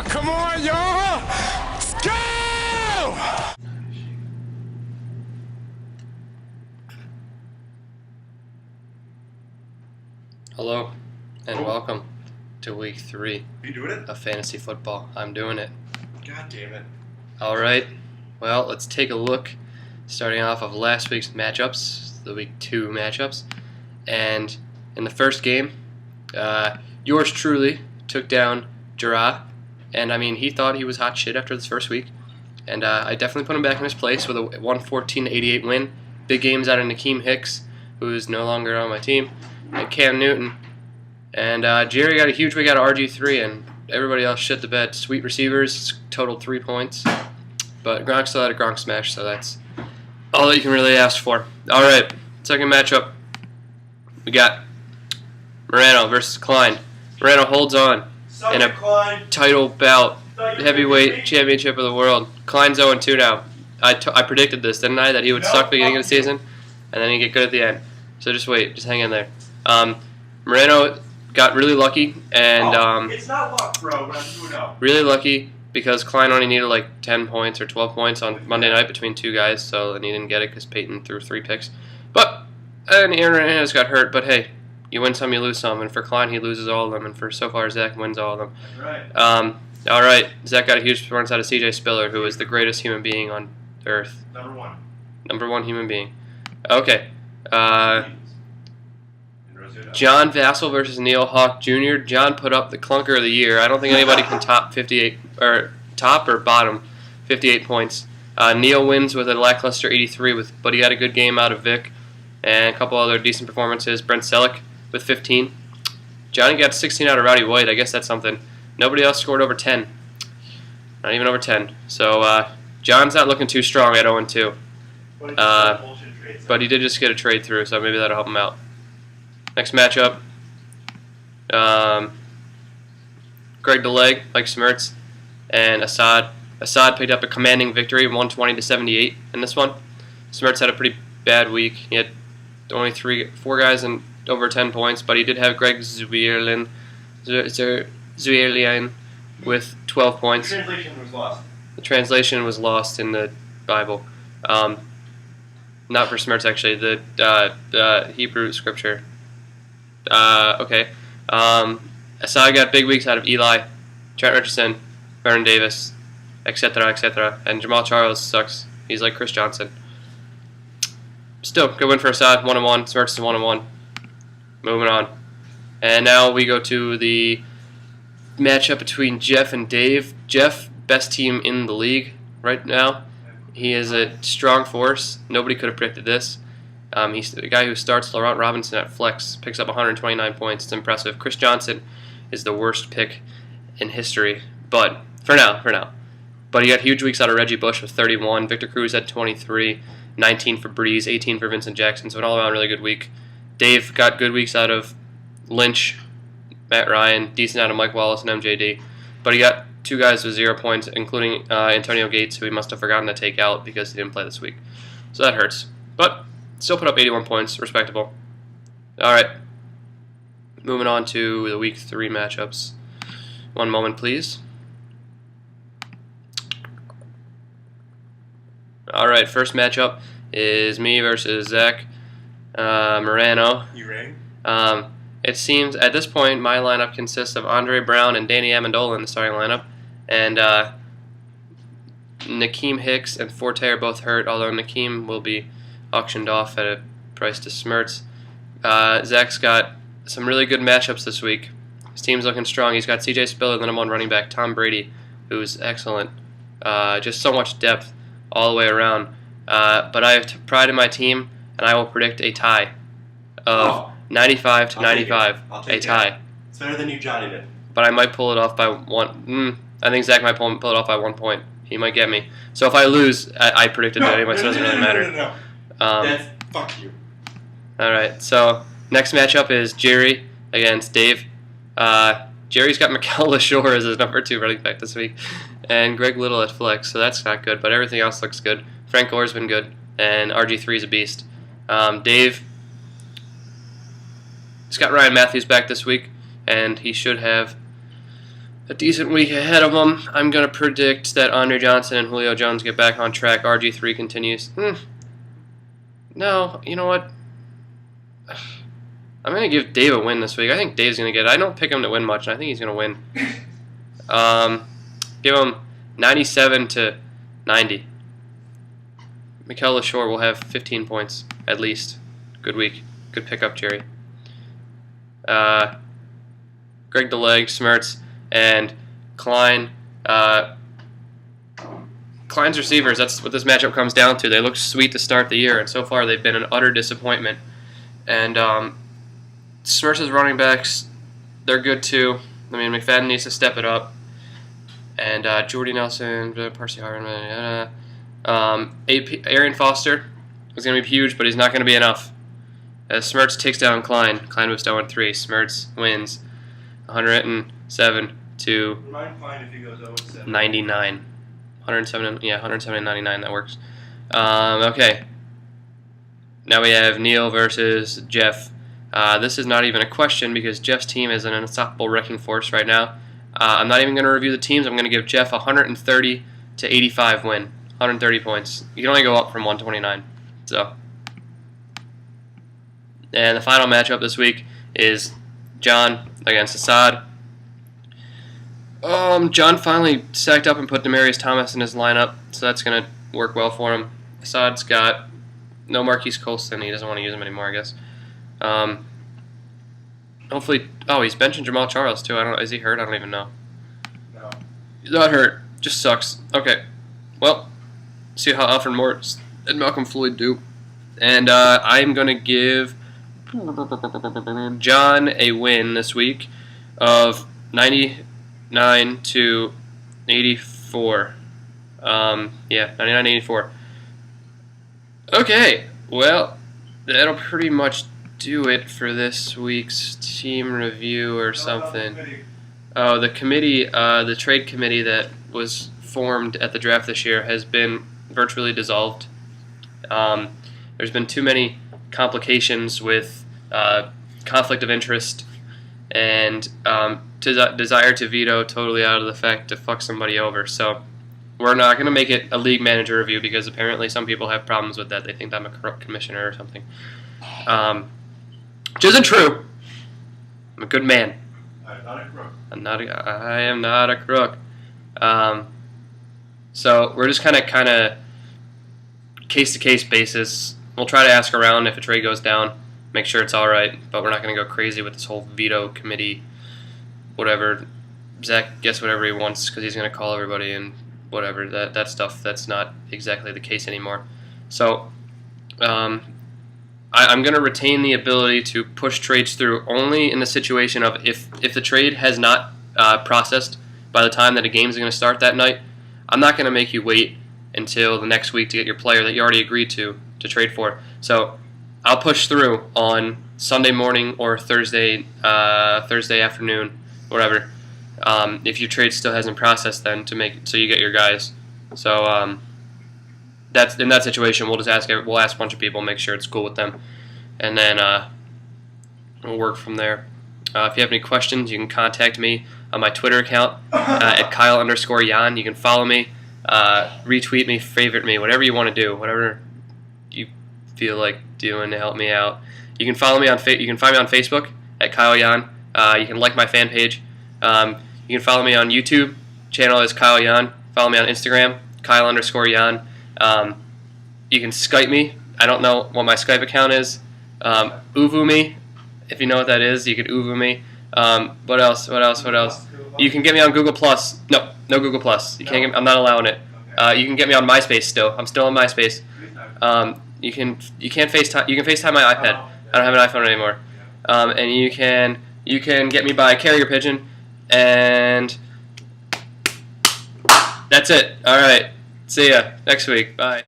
Come on, y'all! Let's go! Hello, and welcome to week 3 Are you doing it? of fantasy football. I'm doing it. God damn it. All right, well, let's take a look, starting off of last week's matchups, the week 2 matchups. And in the first game, yours truly took down Jarrah. And, I mean, he thought he was hot shit after this first week. And I definitely put him back in his place with a 114-88 win. Big games out of Nakeem Hicks, who is no longer on my team, and Cam Newton. And Jerry got a huge week out of RG3, and everybody else shit the bed. Sweet receivers, totaled 3 points. But Gronk still had a Gronk smash, so that's all that you can really ask for. All right, second matchup. We got Moreno versus Klein. Moreno holds on in a title bout, heavyweight championship of the world. Klein's 0-2 now. I predicted this, didn't I? That he would suck beginning of the season, and then he'd get good at the end. So just wait, just hang in there. Moreno got really lucky, and it's not luck, bro, but I'm 2-0. really lucky because Klein only needed like 10 points or 12 points on Monday night between two guys, so and he didn't get it because Peyton threw 3 picks. And Aaron Hernandez got hurt, but hey, you win some, you lose some. And for Klein, he loses all of them. And for so far, Zach wins all of them. That's right. All right, Zach got a huge performance out of C.J. Spiller, who is the greatest human being on earth. Number one human being. Okay. John Vassell versus Neil Hawk Jr. John put up the clunker of the year. I don't think anybody can top 58 or top or bottom 58 points. Neil wins with a lackluster 83, but he had a good game out of Vic and a couple other decent performances. Brent Selleck with 15. Johnny got 16 out of Rowdy White. I guess that's something. Nobody else scored over 10. Not even over 10. So John's not looking too strong at 0-2. But he did just get a trade through, so maybe that'll help him out. Next matchup. Greg DeLeg, Mike Smertz, and Assad. Assad picked up a commanding victory, 120-78 in this one. Smertz had a pretty bad week. He had only 4 guys in over 10 points, but he did have Greg Zuerlein with 12 points. The translation was lost. The translation was lost in the Bible. Not for Smertz, actually. The Hebrew scripture. Okay. Assad got big weeks out of Eli, Trent Richardson, Vernon Davis, etc., etc. And Jamal Charles sucks. He's like Chris Johnson. Still, good win for Assad, 1-1. Smertz is 1-1. Moving on. And now we go to the matchup between Jeff and Dave. Jeff, best team in the league right now. He is a strong force. Nobody could have predicted this. He's the guy who starts Laurent Robinson at flex, picks up 129 points. It's impressive. Chris Johnson is the worst pick in history, but for now. But he got huge weeks out of Reggie Bush with 31. Victor Cruz had 23, 19 for Breeze, 18 for Vincent Jackson. So an all-around really good week. Dave got good weeks out of Lynch, Matt Ryan, decent out of Mike Wallace and MJD. But he got 2 guys with 0 points, including Antonio Gates, who he must have forgotten to take out because he didn't play this week. So that hurts. But still put up 81 points, respectable. All right, moving on to the week 3 matchups. One moment, please. All right, first matchup is me versus Zach Moreno. You rang? It seems at this point my lineup consists of Andre Brown and Danny Amendola in the starting lineup, and Nakeem Hicks and Forte are both hurt, although Nakeem will be auctioned off at a price to Smertz. Zach's got some really good matchups this week. His team's looking strong. He's got C.J. Spiller, the number 1 running back, Tom Brady, who's excellent. Just so much depth all the way around. But I have pride in my team, and I will predict a tie of 95-95. A tie. It's better than you Johnny did. But I might pull it off by 1. I think Zach might pull it off by 1 point. He might get me. So if I lose, I predicted that anyway, so it doesn't really matter. No. Fuck you. All right. So next matchup is Jerry against Dave. Jerry's got Mikel LaShore as his number 2 running back this week, and Greg Little at flex, so that's not good, but everything else looks good. Frank Gore's been good, and RG3 is a beast. Dave has got Ryan Matthews back this week, and he should have a decent week ahead of them. I'm going to predict that Andre Johnson and Julio Jones get back on track. RG3 continues. No, you know what? I'm going to give Dave a win this week. I think Dave's going to get it. I don't pick him to win much, and I think he's going to win. Give him 97 to 90. Mikel LaShore will have 15 points, at least. Good week. Good pickup, Jerry. Greg the Leg, Smertz, and Klein. Klein's receivers, that's what this matchup comes down to. They looked sweet to start the year, and so far they've been an utter disappointment. And Smertz's running backs, they're good too. I mean, McFadden needs to step it up. And Jordy Nelson, Percy Harvin, Arian Foster is going to be huge, but he's not going to be enough. As Smertz takes down Klein, Klein moves to 0-3. Smertz wins 107 to Remind Klein if he goes 0-7. 99. 107 to 99, that works. Okay. Now we have Neil versus Jeff. This is not even a question because Jeff's team is an unstoppable wrecking force right now. I'm not even going to review the teams. I'm going to give Jeff 130 to 85 win. 130 points. You can only go up from 129. So, and the final matchup this week is John against Assad. John finally sacked up and put Demaryius Thomas in his lineup, so that's going to work well for him. Assad's got no Marquise Colston. He doesn't want to use him anymore, I guess. Hopefully, he's benching Jamal Charles too. Is he hurt? I don't even know. No. He's not hurt. Just sucks. Okay. Well, see how Alfred Morris and Malcolm Floyd do. And I'm going to give John a win this week of 99 to 84. 99-84. Okay. Well, that'll pretty much do it for this week's team review or something. The committee, the trade committee that was formed at the draft this year has been virtually dissolved. There's been too many complications with conflict of interest and desire to veto totally out of the fact to fuck somebody over. So we're not going to make it a league manager review because apparently some people have problems with that. They think I'm a corrupt commissioner or something. Which isn't true. I'm a good man. I'm not a crook. I am not a crook. So we're just kind of case-to-case basis. We'll try to ask around if a trade goes down, make sure it's all right, but we're not going to go crazy with this whole veto committee, whatever. Zach gets whatever he wants because he's going to call everybody and whatever. That stuff, that's not exactly the case anymore. So I'm going to retain the ability to push trades through only in the situation of if the trade has not processed by the time that a game is going to start that night. I'm not going to make you wait until the next week to get your player that you already agreed to trade for. So I'll push through on Sunday morning or Thursday afternoon, whatever. If your trade still hasn't processed, then so you get your guys. So that's in that situation. We'll ask a bunch of people, make sure it's cool with them, and then we'll work from there. If you have any questions, you can contact me on my Twitter account at Kyle_Jan. You can follow me, retweet me, favorite me, whatever you want to do, whatever you feel like doing to help me out. You can follow me on you can find me on Facebook at Kyle Jan. You can like my fan page. You can follow me on YouTube. Channel is Kyle Jan. Follow me on Instagram, Kyle_Jan. You can Skype me. I don't know what my Skype account is. Uvu me, if you know what that is. You can Uvu me. What else? You can get me on Google Plus. No Google Plus. You can't. I'm not allowing it. You can get me on MySpace still. I'm still on MySpace. You can FaceTime. You can FaceTime my iPad. I don't have an iPhone anymore. And you can get me by carrier pigeon. And that's it. All right. See ya next week. Bye.